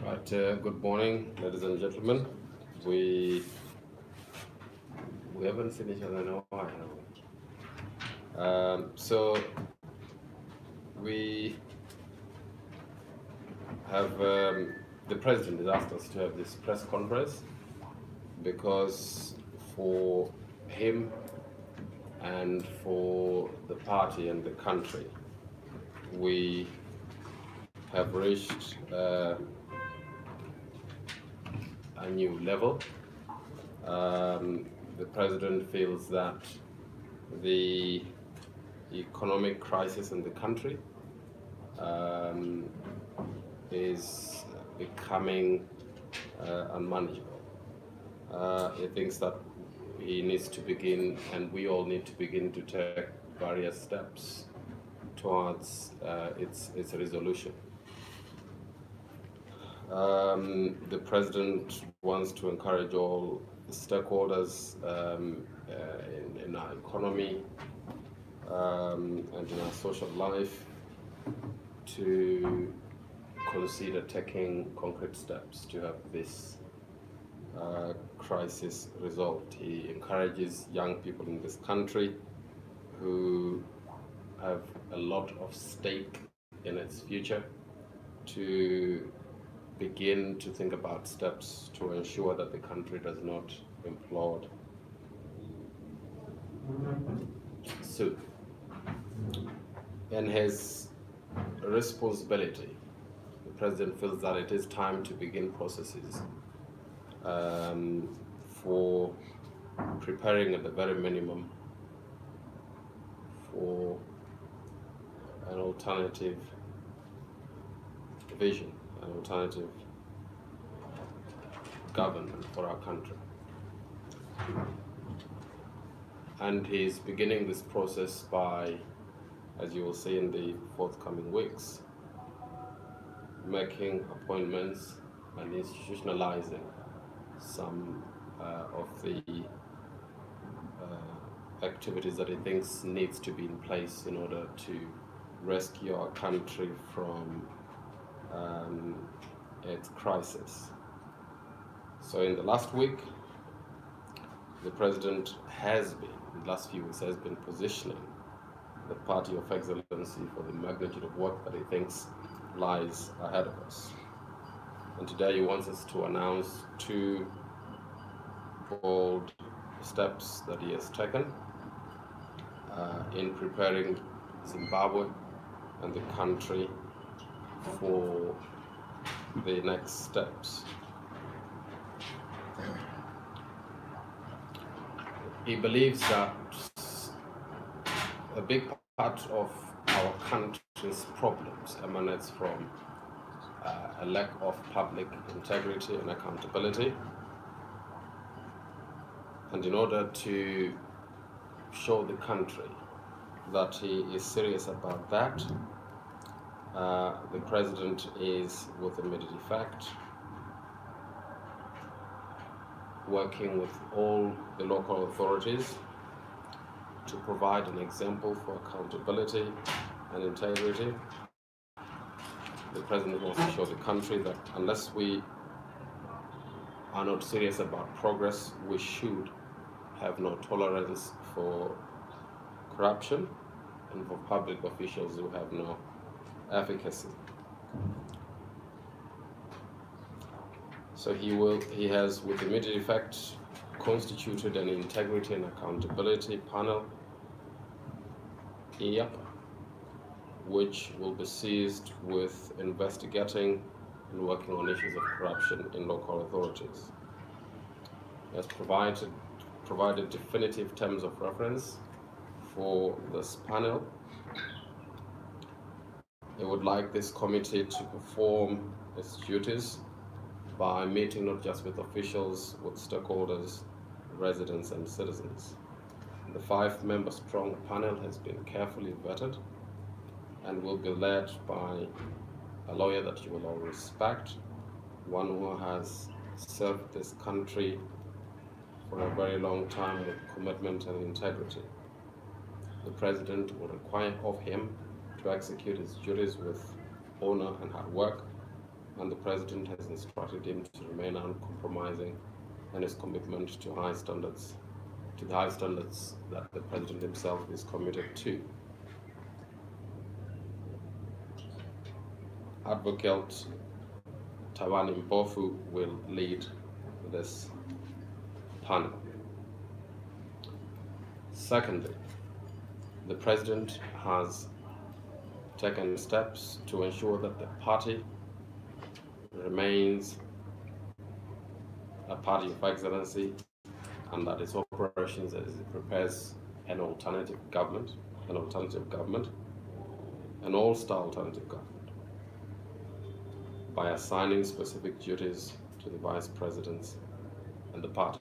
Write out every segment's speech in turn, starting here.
Right, good morning, ladies and gentlemen. We we haven't seen each other in a while, have we? So we have the president has asked us to have this press conference because for him and for the party and the country, we have reached a new level. The president feels that the economic crisis in the country is becoming unmanageable. He thinks that he needs to begin, and we all need to begin to take various steps towards its resolution. The president wants to encourage all stakeholders in our economy and in our social life to consider taking concrete steps to have this crisis resolved. He encourages young people in this country who have a lot of stake in its future to begin to think about steps to ensure that the country does not implode soon. And his responsibility, the president feels that it is time to begin processes for preparing at the very minimum for an alternative vision, an alternative government for our country. And he's beginning this process by, as you will see in the forthcoming weeks, making appointments and institutionalizing some of the activities that he thinks needs to be in place in order to rescue our country from its crisis. So in the last week, the president has been, in the last few weeks, has been positioning the party of excellency for the magnitude of work that he thinks lies ahead of us. And today he wants us to announce two bold steps that he has taken in preparing Zimbabwe and the country for the next steps. He believes that a big part of our country's problems emanates from a lack of public integrity and accountability. And in order to show the country that he is serious about that, the president is, with immediate effect, working with all the local authorities to provide an example for accountability and integrity. The president wants to show the country that unless we are not serious about progress, we should have no tolerance for corruption and for public officials who have no efficacy. So he has, with immediate effect, constituted an integrity and accountability panel, which will be seized with investigating and working on issues of corruption in local authorities. He has provided definitive terms of reference for this panel. He would like this committee to perform its duties by meeting not just with officials, with stakeholders, residents and citizens. The 5-member strong panel has been carefully vetted and will be led by a lawyer that you will all respect, one who has served this country for a very long time with commitment and integrity. The president will require of him to execute his duties with honor and hard work, and the President has instructed him to remain uncompromising in his commitment to the high standards that the President himself is committed to. Advocate Tawani Mpofu will lead this panel. Secondly, the President has taken steps to ensure that the party remains a party of excellency and that its operations as it prepares an alternative government, an all-star alternative government, by assigning specific duties to the vice presidents and the party.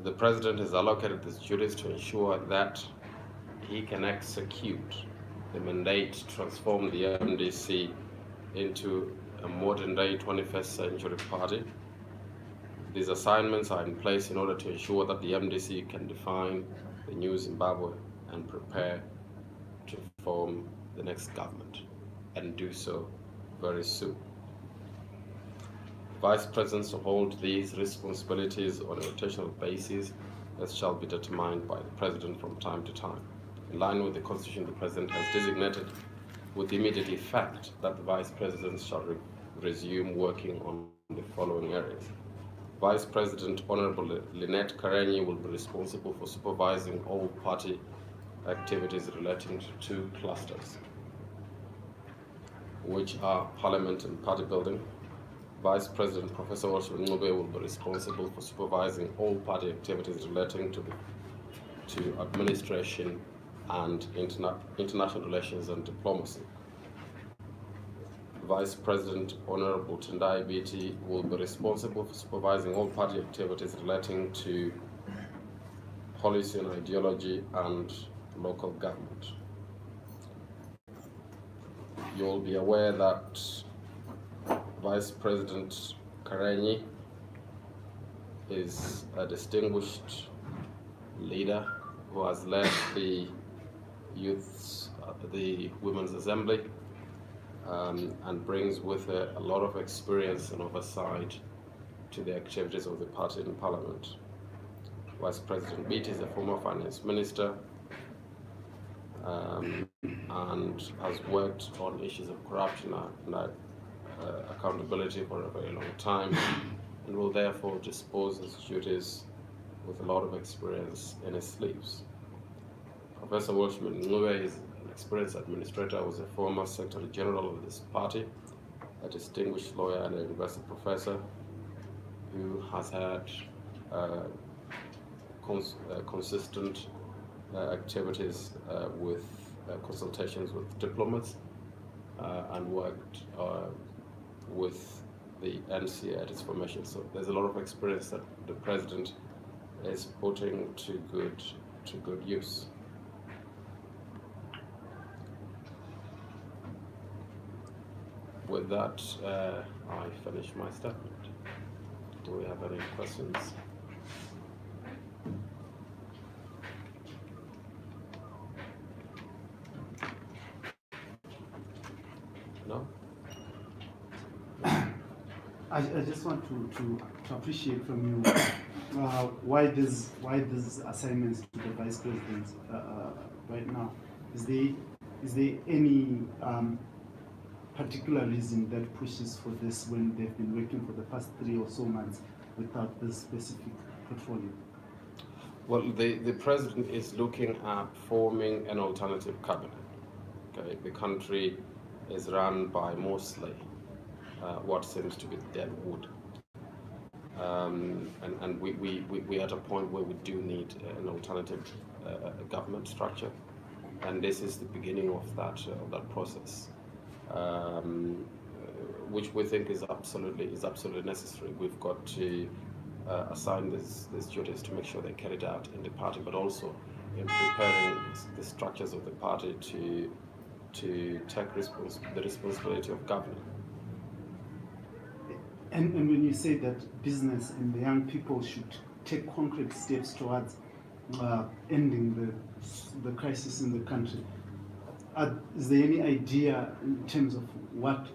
The President has allocated these duties to ensure that he can execute the mandate to transform the MDC into a modern-day 21st century party. These assignments are in place in order to ensure that the MDC can define the new Zimbabwe and prepare to form the next government, and do so very soon. Vice Presidents hold these responsibilities on a rotational basis, as shall be determined by the President from time to time. In line with the Constitution, the President has designated with immediate effect that the Vice Presidents shall resume working on the following areas. Vice President Honorable Lynette Karenyi will be responsible for supervising all party activities relating to two clusters, which are Parliament and Party Building. Vice President Professor Walshman Ncube will be responsible for supervising all party activities relating to administration and international relations and diplomacy. Vice President Honorable Tendai Biti will be responsible for supervising all party activities relating to policy and ideology and local government. You'll be aware that Vice President Karenyi is a distinguished leader who has led the Women's Assembly and brings with her a lot of experience and oversight to the activities of the party in Parliament. Vice President Biti is a former finance minister and has worked on issues of corruption and accountability for a very long time, and will therefore dispose his duties with a lot of experience in his sleeves. Professor Walshman Ncube is an experienced administrator, was a former Secretary General of this party, a distinguished lawyer and a university professor who has had consistent activities with consultations with diplomats and worked with the NCA at its formation. So there's a lot of experience that the President is putting to good use. With that, I finish my statement. Do we have any questions? No? I just want to appreciate from you why these assignments to the Vice President right now. Is there any particular reason that pushes for this when they've been working for the past 3 or so months without this specific portfolio? Well, the President is looking at forming an alternative cabinet. Okay, the country is run by mostly what seems to be dead wood. And we at a point where we do need an alternative government structure, and this is the beginning of that process, which we think is absolutely necessary. We've got to assign these duties to make sure they're carried out in the party, but also in preparing the structures of the party to take the responsibility of governing. And when you say that business and the young people should take concrete steps towards ending the crisis in the country, is there any idea in terms of what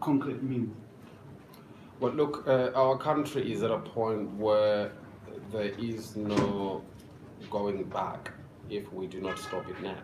concrete means? Well, look, our country is at a point where there is no going back if we do not stop it now.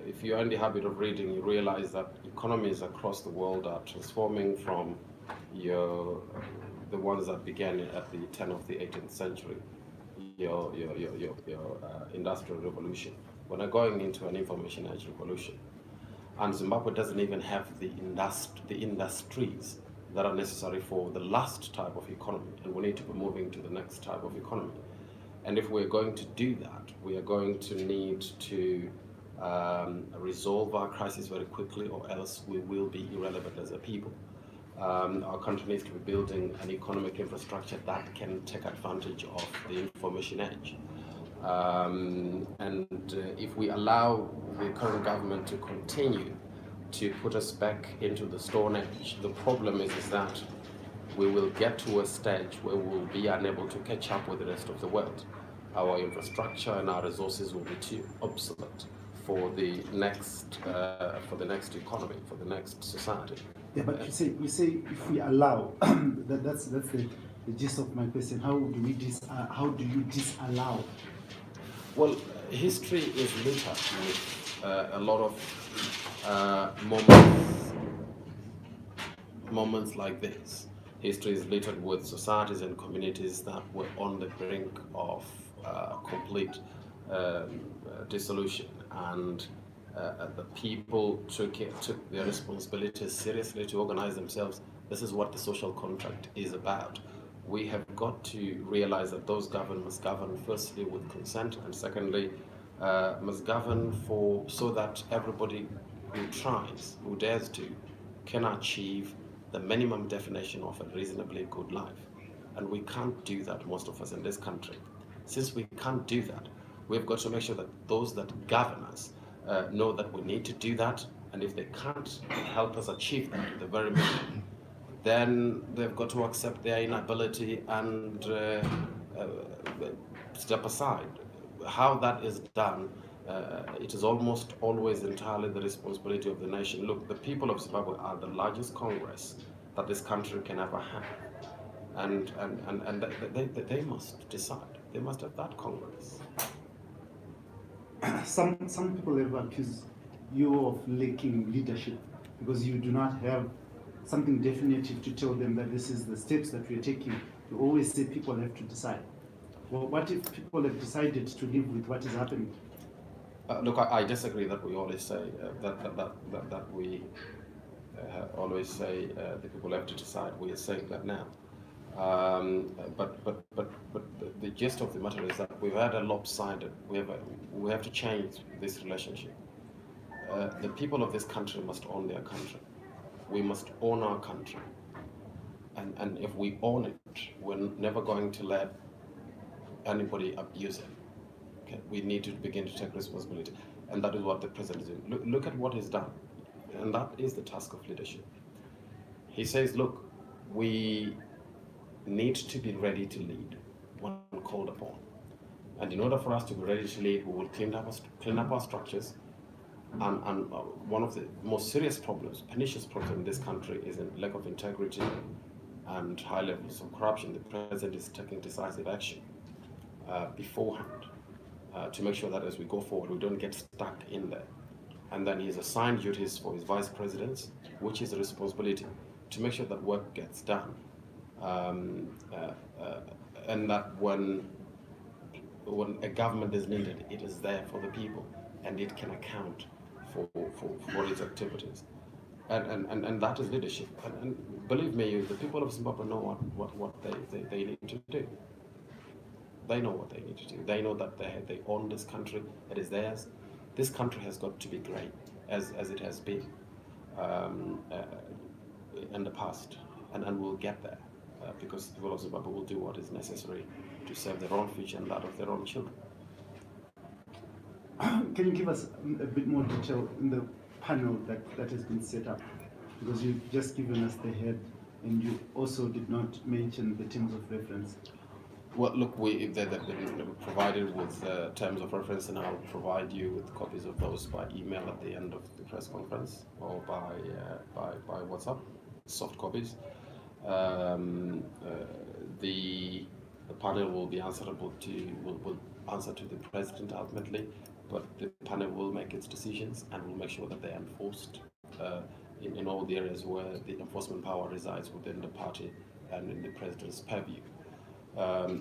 If you're in the habit of reading, you realize that economies across the world are transforming from the ones that began at the turn of the 18th century, your industrial revolution. We're now going into an information age revolution. And Zimbabwe doesn't even have the industries that are necessary for the last type of economy, and we need to be moving to the next type of economy. And if we're going to do that, we are going to need to resolve our crisis very quickly, or else we will be irrelevant as a people. Our country needs to be building an economic infrastructure that can take advantage of the information age. If we allow the current government to continue to put us back into the Stone Age, the problem is that we will get to a stage where we will be unable to catch up with the rest of the world. Our infrastructure and our resources will be too obsolete for the next economy, for the next society. Yeah, but you say if we allow, that's the gist of my question. How do you disallow? Well, history is littered with a lot of moments like this. History is littered with societies and communities that were on the brink of complete dissolution, and the people took their responsibilities seriously to organize themselves. This is what the social contract is about. We have got to realize that those governed must govern firstly with consent, and secondly must govern so that everybody who tries, who dares to, can achieve the minimum definition of a reasonably good life. And we can't do that, most of us in this country. Since we can't do that, we've got to make sure that those that govern us know that we need to do that, and if they can't help us achieve that at the very minimum, then they've got to accept their inability and step aside. How that is done, it is almost always entirely the responsibility of the nation. Look, the people of Zimbabwe are the largest Congress that this country can ever have, and they must decide. They must have that Congress. Some people have accused you of lacking leadership because you do not have something definitive to tell them that this is the steps that we are taking. You always say people have to decide. Well, what if people have decided to live with what is happening? Look, I disagree that we always say that we always say the people have to decide. We are saying that now. But the gist of the matter is that we've had a lopsided. We have to change this relationship. The people of this country must own their country. We must own our country, and if we own it, we're never going to let anybody abuse it. Okay? We need to begin to take responsibility, and that is what the president is doing. Look at what he's done, and that is the task of leadership. He says, look, we need to be ready to lead when called upon, and in order for us to be ready to lead, we will clean up our structures. And one of the most serious problems, pernicious problems in this country is a lack of integrity and high levels of corruption. The president is taking decisive action beforehand to make sure that as we go forward, we don't get stuck in there. And then he's assigned duties for his vice presidents, which is a responsibility to make sure that work gets done. And that when a government is needed, it is there for the people, and it can account for its activities, and that is leadership. And believe me, the people of Zimbabwe know what they need to do. They know what they need to do. They know that they own this country. It is theirs. This country has got to be great as it has been in the past, and we'll get there because the people of Zimbabwe will do what is necessary to serve their own future and that of their own children. Can you give us a bit more detail in the panel that has been set up? Because you've just given us the head, and you also did not mention the terms of reference. Well, look, they've been provided with terms of reference, and I'll provide you with copies of those by email at the end of the press conference or by WhatsApp, soft copies. Um, uh, the the panel will be answerable to will answer to the president ultimately, but the panel will make its decisions and will make sure that they are enforced in all the areas where the enforcement power resides within the party and in the president's purview.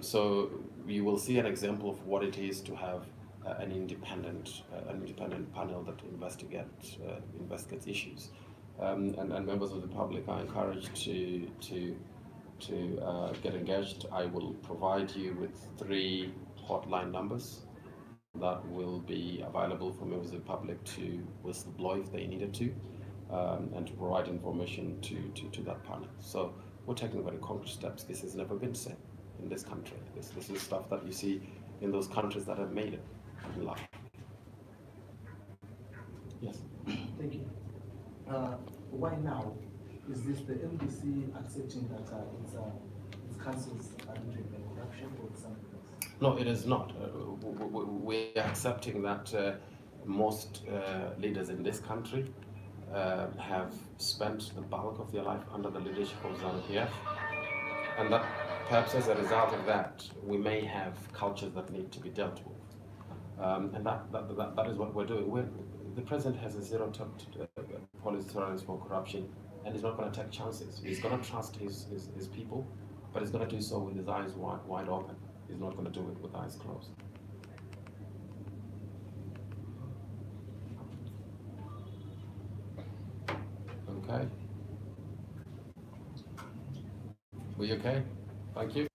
So you will see an example of what it is to have an independent panel that investigates issues. And members of the public are encouraged to get engaged. I will provide you with 3 hotline numbers that will be available for members of the public to whistleblow if they needed to, and to provide information to that panel. So we're taking very concrete steps. This has never been said in this country. This is stuff that you see in those countries that have made it in life. Yes. Thank you. Why now? Is this the MDC accepting that its councils are doing corruption, or something else? No, it is not. We are accepting that most leaders in this country have spent the bulk of their life under the leadership of ZANU-PF, and that perhaps as a result of that, we may have cultures that need to be dealt with. And that is what we're doing. The president has a zero policy tolerance for corruption, and he's not going to take chances. He's going to trust his people, but he's going to do so with his eyes wide open. He's not going to do it with eyes closed. Okay. Were you okay? Thank you.